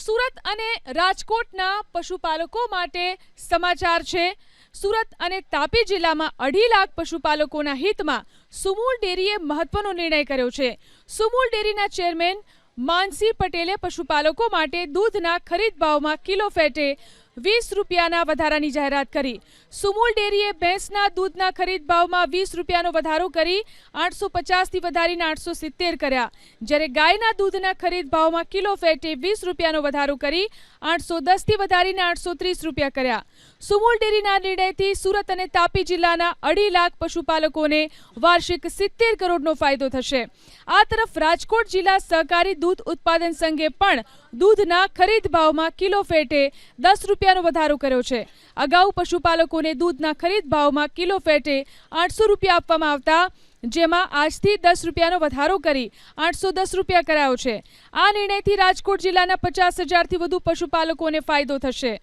સુરત અને રાજકોટના પશુપાલકો માટે સમાચાર છે। સુરત અને તાપી જિલ્લામાં 2.5 લાખ પશુપાલકોના હિતમાં સુમૂલ ડેરીએ મહત્વનો નિર્ણય કર્યો છે। સુમૂલ ડેરીના ચેરમેન માનસી પટેલે પશુપાલકો માટે દૂધના ખરીદ ભાવમાં કિલો ફેટે 20 રૂપિયાના વધારાની જાહેરાત કરી। સુમૂલ ડેરીએ ભેંસના દૂધના ખરીદ ભાવમાં 20 રૂપિયાનો વધારો કરી 850થી વધારીને 870 કર્યા, જ્યારે ગાયના દૂધના ખરીદ ભાવમાં કિલો ફેટે 20 રૂપિયાનો વધારો કરી 810થી વધારીને 830 રૂપિયા કર્યા। સુમૂલ ડેરીના નિર્ણયથી સુરત અને તાપી જિલ્લાના 2.5 લાખ પશુપાલકોને વાર્ષિક 70 કરોડનો ફાયદો થશે। આ તરફ રાજકોટ જિલ્લા સહકારી દૂધ ઉત્પાદન સંઘે પણ દૂધના ખરીદ ભાવમાં કિલો ફેટે 10 રૂપિયાનો વધારો કર્યો છે। અગાઉ પશુપાલકોને દૂધના ખરીદ ભાવમાં કિલો ફેટે 800 રૂપિયા આપવામાં આવતા, જેમાં આજથી 10 રૂપિયાનો વધારો કરી 810 રૂપિયા કરાયો છે। આ નિર્ણયથી રાજકોટ જિલ્લાના 50,000થી વધુ પશુપાલકોને ફાયદો થશે।